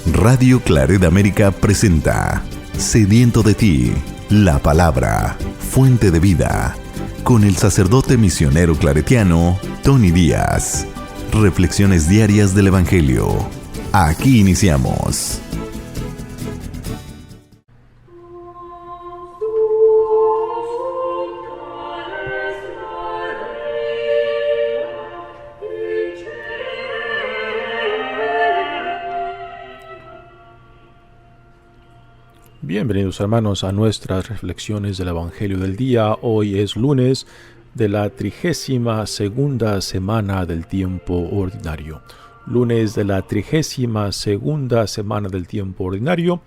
Radio Claret América presenta Sediento de ti, la palabra, fuente de vida, con el sacerdote misionero claretiano Tony Díaz. Reflexiones diarias del Evangelio. Aquí iniciamos. Bienvenidos hermanos a nuestras reflexiones del Evangelio del día. Hoy es lunes de la 32ª semana del tiempo ordinario. Lunes de la 32ª semana del tiempo ordinario.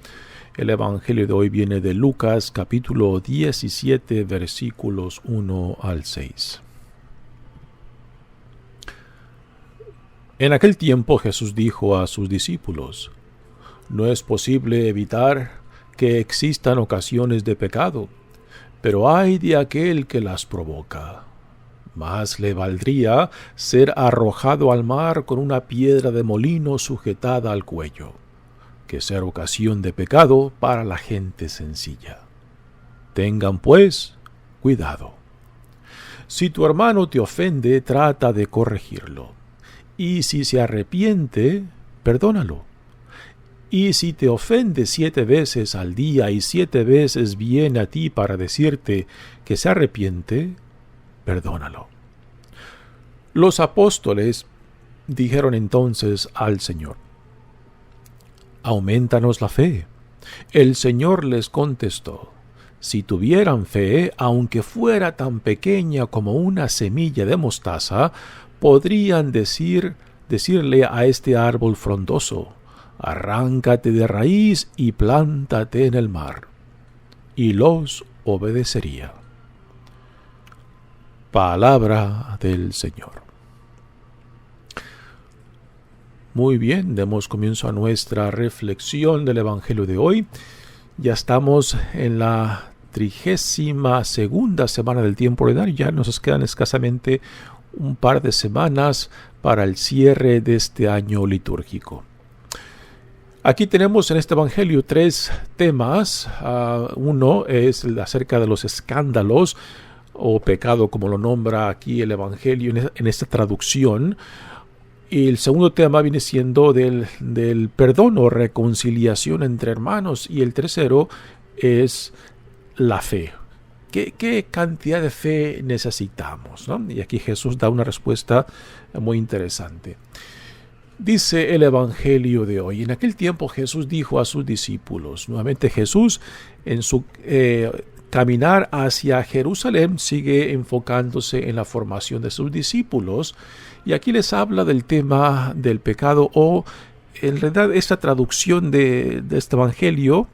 El Evangelio de hoy viene de Lucas capítulo 17 versículos 1 al 6. En aquel tiempo Jesús dijo a sus discípulos: No es posible evitar que existan ocasiones de pecado, pero ay de aquel que las provoca. Más le valdría ser arrojado al mar con una piedra de molino sujetada al cuello, que ser ocasión de pecado para la gente sencilla. Tengan pues cuidado. Si tu hermano te ofende, trata de corregirlo, y si se arrepiente, perdónalo. Y si te ofende 7 veces al día y 7 veces viene a ti para decirte que se arrepiente, perdónalo. Los apóstoles dijeron entonces al Señor: Aumentanos la fe. El Señor les contestó: Si tuvieran fe, aunque fuera tan pequeña como una semilla de mostaza, podrían decirle a este árbol frondoso: Arráncate de raíz y plántate en el mar, y los obedecería. Palabra del Señor. Muy bien, demos comienzo a nuestra reflexión del Evangelio de hoy. Ya estamos en la 32ª semana del tiempo ordinario. Ya nos quedan escasamente un par de semanas para el cierre de este año litúrgico. Aquí tenemos en este Evangelio 3 temas. Uno es acerca de los escándalos o pecado, como lo nombra aquí el Evangelio en esta traducción. Y el segundo tema viene siendo del perdón o reconciliación entre hermanos. Y el tercero es la fe. ¿Qué cantidad de fe necesitamos, ¿no? Y aquí Jesús da una respuesta muy interesante. Dice el Evangelio de hoy: En aquel tiempo Jesús dijo a sus discípulos. Nuevamente Jesús en su caminar hacia Jerusalén sigue enfocándose en la formación de sus discípulos. Y aquí les habla del tema del pecado, o en realidad esta traducción de este Evangelio,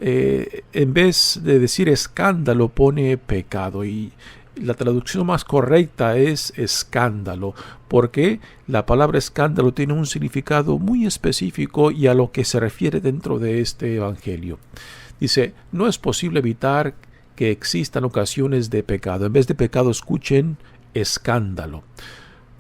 en vez de decir escándalo, pone pecado. Y la traducción más correcta es escándalo, porque la palabra escándalo tiene un significado muy específico y a lo que se refiere dentro de este Evangelio. Dice: no es posible evitar que existan ocasiones de pecado. En vez de pecado, escuchen escándalo.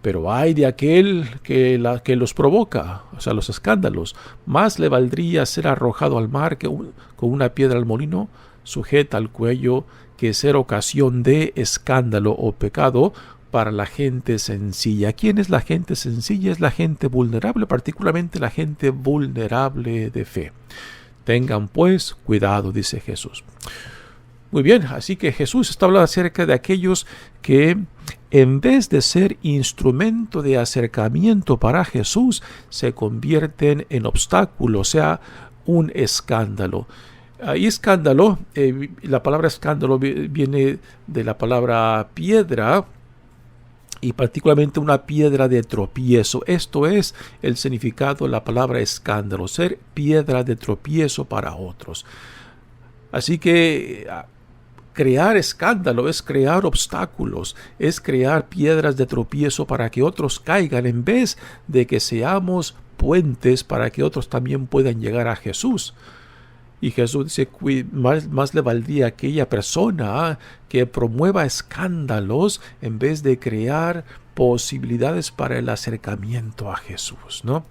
Pero ay de aquel que los provoca, o sea, los escándalos. Más le valdría ser arrojado al mar con una piedra al molino sujeta al cuello, que ser ocasión de escándalo o pecado para la gente sencilla. ¿Quién es la gente sencilla? Es la gente vulnerable, particularmente la gente vulnerable de fe. Tengan pues cuidado, dice Jesús. Muy bien, así que Jesús está hablando acerca de aquellos que, en vez de ser instrumento de acercamiento para Jesús, se convierten en obstáculo, o sea, un escándalo. Y escándalo, la palabra escándalo viene de la palabra piedra, y particularmente una piedra de tropiezo. Esto es el significado de la palabra escándalo: ser piedra de tropiezo para otros. Así que crear escándalo es crear obstáculos, es crear piedras de tropiezo para que otros caigan, en vez de que seamos puentes para que otros también puedan llegar a Jesús. Y Jesús dice: más le valdría aquella persona que promueva escándalos en vez de crear posibilidades para el acercamiento a Jesús, ¿no?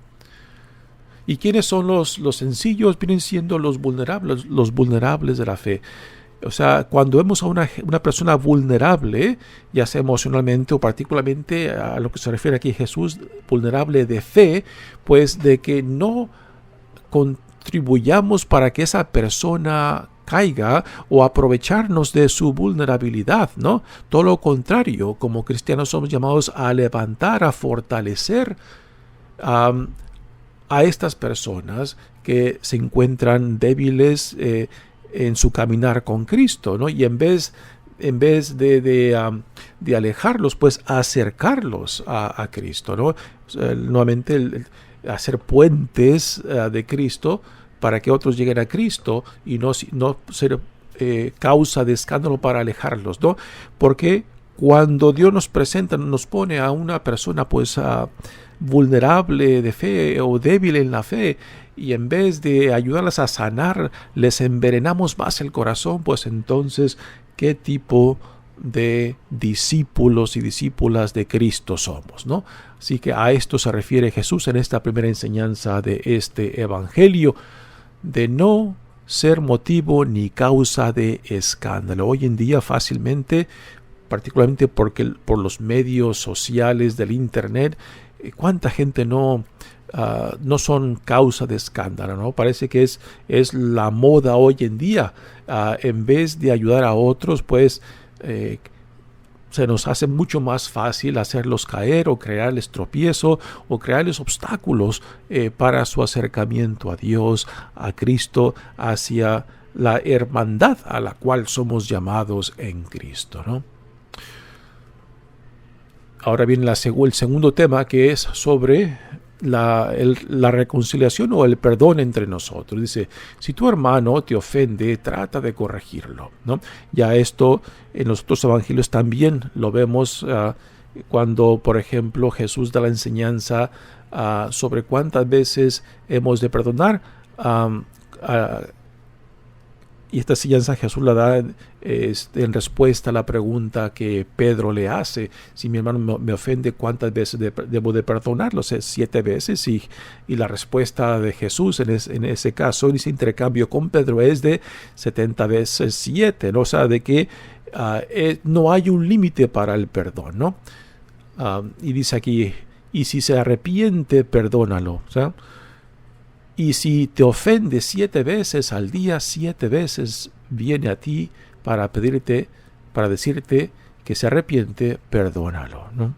¿Y quiénes son los sencillos? Vienen siendo los vulnerables de la fe. O sea, cuando vemos a una persona vulnerable, ya sea emocionalmente o particularmente a lo que se refiere aquí Jesús, vulnerable de fe, pues de que no contribuyamos para que esa persona caiga o aprovecharnos de su vulnerabilidad, ¿no? Todo lo contrario, como cristianos somos llamados a levantar, a fortalecer a estas personas que se encuentran débiles en su caminar con Cristo, ¿no? Y en vez de alejarlos, pues acercarlos a Cristo, ¿no? Nuevamente hacer puentes de Cristo para que otros lleguen a Cristo y no ser causa de escándalo para alejarlos, ¿no? Porque cuando Dios nos pone a una persona pues vulnerable de fe o débil en la fe, y en vez de ayudarlas a sanar, les envenenamos más el corazón, pues entonces, ¿qué tipo de discípulos y discípulas de Cristo somos, ¿no? Así que a esto se refiere Jesús en esta primera enseñanza de este evangelio, de no ser motivo ni causa de escándalo. Hoy en día fácilmente, particularmente por los medios sociales del internet, ¿cuánta gente no son causa de escándalo, ¿no? Parece que es la moda hoy en día. En vez de ayudar a otros, pues se nos hace mucho más fácil hacerlos caer o crearles tropiezo o crearles obstáculos para su acercamiento a Dios, a Cristo, hacia la hermandad a la cual somos llamados en Cristo, ¿no? Ahora viene el segundo tema, que es sobre la reconciliación o el perdón entre nosotros. Dice, si tu hermano te ofende, trata de corregirlo, ¿no? Ya esto en los otros evangelios también lo vemos cuando, por ejemplo, Jesús da la enseñanza sobre cuántas veces hemos de perdonar. Y esta enseñanza Jesús la da en respuesta a la pregunta que Pedro le hace. Si mi hermano me ofende, ¿cuántas veces debo de perdonarlo? 7 veces. Y la respuesta de Jesús en ese caso, en ese intercambio con Pedro, es de 70 veces 7, ¿no? O sea, de que no hay un límite para el perdón, ¿no? Y dice aquí, y si se arrepiente, perdónalo. O sea, y si te ofende 7 veces al día, 7 veces viene a ti para pedirte, para decirte que se arrepiente, perdónalo, ¿no?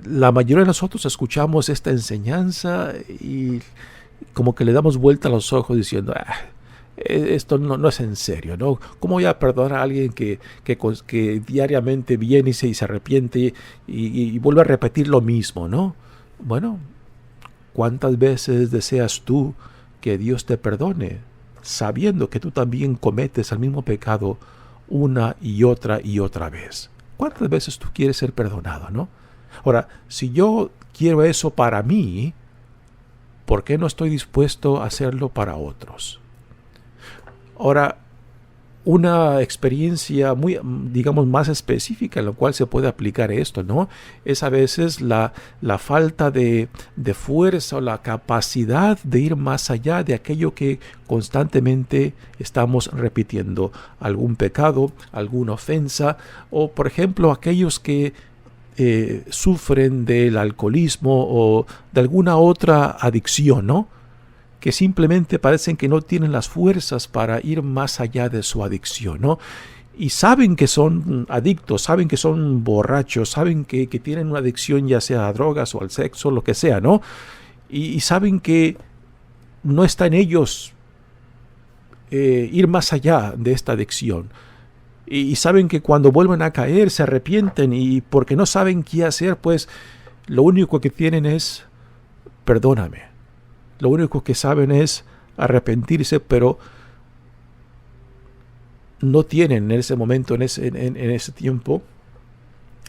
La mayoría de nosotros escuchamos esta enseñanza y como que le damos vuelta a los ojos diciendo, esto no es en serio, ¿no? ¿Cómo voy a perdonar a alguien que diariamente viene y se arrepiente y vuelve a repetir lo mismo, ¿no? Bueno, ¿cuántas veces deseas tú que Dios te perdone, sabiendo que tú también cometes el mismo pecado una y otra vez? ¿Cuántas veces tú quieres ser perdonado, no? Ahora, si yo quiero eso para mí, ¿por qué no estoy dispuesto a hacerlo para otros? Ahora, una experiencia muy, digamos, más específica en la cual se puede aplicar esto, ¿no? Es a veces la falta de fuerza o la capacidad de ir más allá de aquello que constantemente estamos repitiendo. Algún pecado, alguna ofensa, o por ejemplo aquellos que sufren del alcoholismo o de alguna otra adicción, ¿no? Que simplemente parecen que no tienen las fuerzas para ir más allá de su adicción, ¿no? Y saben que son adictos, saben que son borrachos, saben que tienen una adicción ya sea a drogas o al sexo, lo que sea, ¿no? Y saben que no está en ellos ir más allá de esta adicción. Y saben que cuando vuelven a caer se arrepienten y porque no saben qué hacer, pues lo único que tienen es perdóname. Lo único que saben es arrepentirse, pero no tienen en ese momento, en ese tiempo,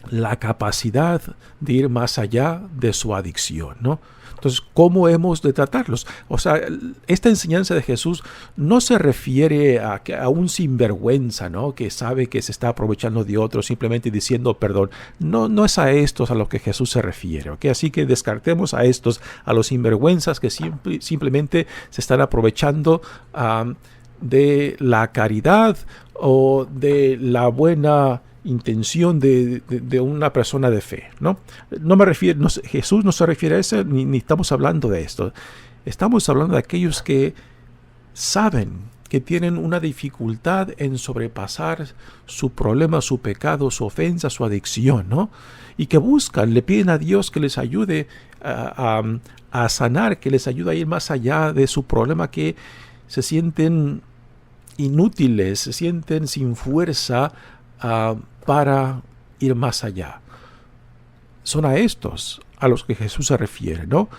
la capacidad de ir más allá de su adicción, ¿no? Entonces, ¿cómo hemos de tratarlos? O sea, esta enseñanza de Jesús no se refiere a un sinvergüenza, ¿no? Que sabe que se está aprovechando de otro simplemente diciendo perdón. No es a estos a los que Jesús se refiere, ¿ok? Así que descartemos a estos, a los sinvergüenzas que simplemente se están aprovechando de la caridad o de la buena intención de una persona de fe, ¿no? Jesús no se refiere a eso, ni estamos hablando de esto. Estamos hablando de aquellos que saben que tienen una dificultad en sobrepasar su problema, su pecado, su ofensa, su adicción, ¿no? Y que buscan, le piden a Dios que les ayude a sanar, que les ayude a ir más allá de su problema, que se sienten inútiles, se sienten sin fuerza para ir más allá. Son a estos a los que Jesús se refiere, ¿no?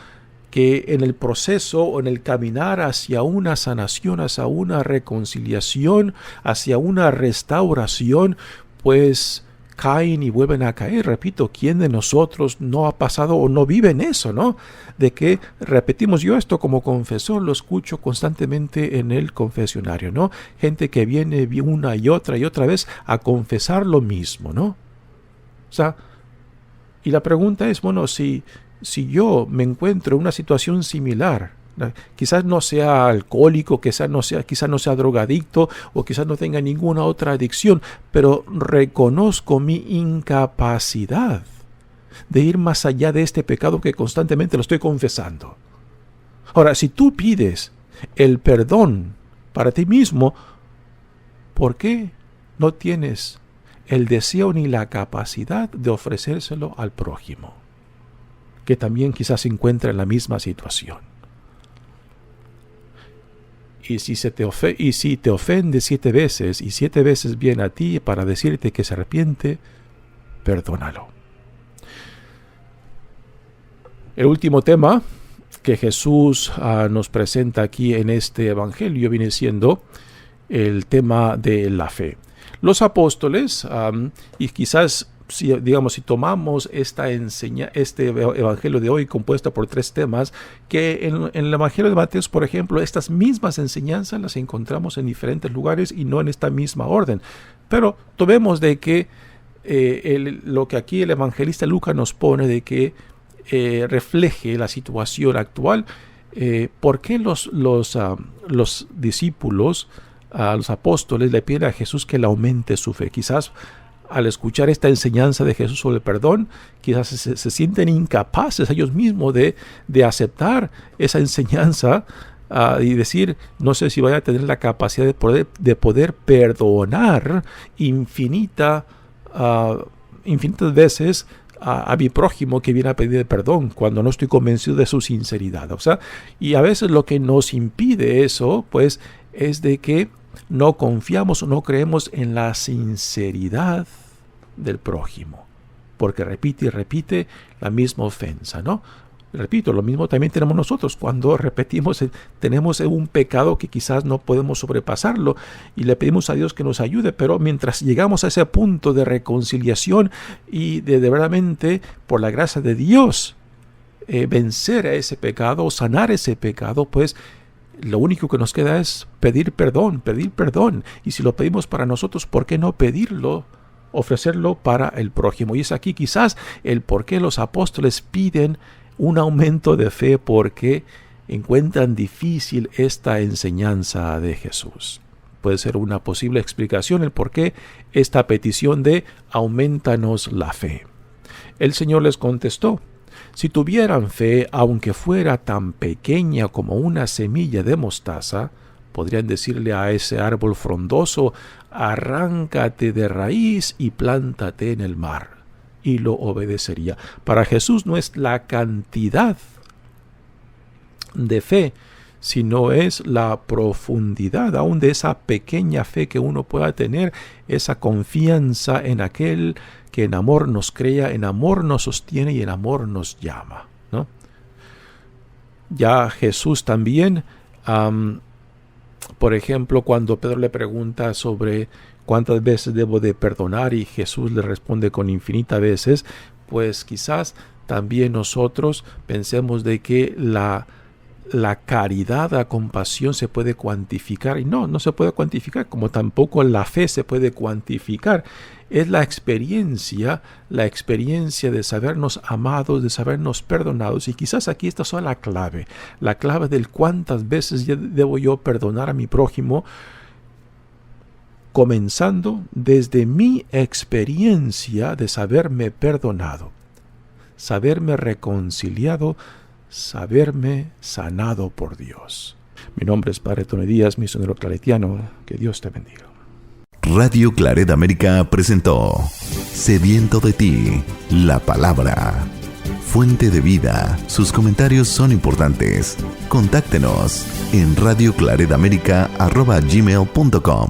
Que en el proceso o en el caminar hacia una sanación, hacia una reconciliación, hacia una restauración, pues caen y vuelven a caer. Repito, ¿quién de nosotros no ha pasado o no vive en eso, no? De que repetimos, yo esto como confesor lo escucho constantemente en el confesionario, ¿no? Gente que viene una y otra vez a confesar lo mismo, ¿no? O sea, y la pregunta es, bueno, si yo me encuentro en una situación similar, quizás no sea alcohólico, quizás no sea drogadicto o quizás no tenga ninguna otra adicción, pero reconozco mi incapacidad de ir más allá de este pecado que constantemente lo estoy confesando. Ahora, si tú pides el perdón para ti mismo, ¿por qué no tienes el deseo ni la capacidad de ofrecérselo al prójimo, que también quizás se encuentra en la misma situación? Y si te ofende 7 veces y 7 veces viene a ti para decirte que se arrepiente, perdónalo. El último tema que Jesús nos presenta aquí en este evangelio viene siendo el tema de la fe. Los apóstoles, y quizás si tomamos este evangelio de hoy compuesto por 3 temas, que en el evangelio de Mateo, por ejemplo, estas mismas enseñanzas las encontramos en diferentes lugares y no en esta misma orden. Pero tomemos de que lo que aquí el evangelista Lucas nos pone, de que refleje la situación actual, ¿por qué los discípulos, los apóstoles, le piden a Jesús que le aumente su fe? Quizás al escuchar esta enseñanza de Jesús sobre el perdón, quizás se sienten incapaces ellos mismos de aceptar esa enseñanza y decir, no sé si vaya a tener la capacidad de poder perdonar infinitas veces a mi prójimo que viene a pedir perdón cuando no estoy convencido de su sinceridad. O sea, y a veces lo que nos impide eso, pues, es de que no confiamos o no creemos en la sinceridad del prójimo, porque repite y repite la misma ofensa, ¿no? Repito, lo mismo también tenemos nosotros cuando repetimos, tenemos un pecado que quizás no podemos sobrepasarlo y le pedimos a Dios que nos ayude, pero mientras llegamos a ese punto de reconciliación y de verdaderamente, por la gracia de Dios, vencer a ese pecado o sanar ese pecado, pues lo único que nos queda es pedir perdón. Y si lo pedimos para nosotros, ¿por qué no pedirlo, ofrecerlo para el prójimo? Y es aquí quizás el por qué los apóstoles piden un aumento de fe, porque encuentran difícil esta enseñanza de Jesús. Puede ser una posible explicación el por qué esta petición de aumentanos la fe. El Señor les contestó: si tuvieran fe, aunque fuera tan pequeña como una semilla de mostaza, podrían decirle a ese árbol frondoso: arráncate de raíz y plántate en el mar, y lo obedecería. Para Jesús no es la cantidad de fe, sino es la profundidad aún de esa pequeña fe que uno pueda tener, esa confianza en aquel que en amor nos crea, en amor nos sostiene y en amor nos llama, ¿no? Ya Jesús también, por ejemplo, cuando Pedro le pregunta sobre ¿cuántas veces debo de perdonar? Y Jesús le responde con infinitas veces. Pues quizás también nosotros pensemos de que la caridad, la compasión se puede cuantificar. Y no se puede cuantificar, como tampoco la fe se puede cuantificar. Es la experiencia de sabernos amados, de sabernos perdonados. Y quizás aquí está sola la clave del cuántas veces debo yo perdonar a mi prójimo, comenzando desde mi experiencia de saberme perdonado, saberme reconciliado, saberme sanado por Dios. Mi nombre es Padre Tony Díaz, misionero claretiano. Que Dios te bendiga. Radio Claret América presentó Sediento de ti, la palabra. Fuente de vida. Sus comentarios son importantes. Contáctenos en radioclaretamerica@gmail.com.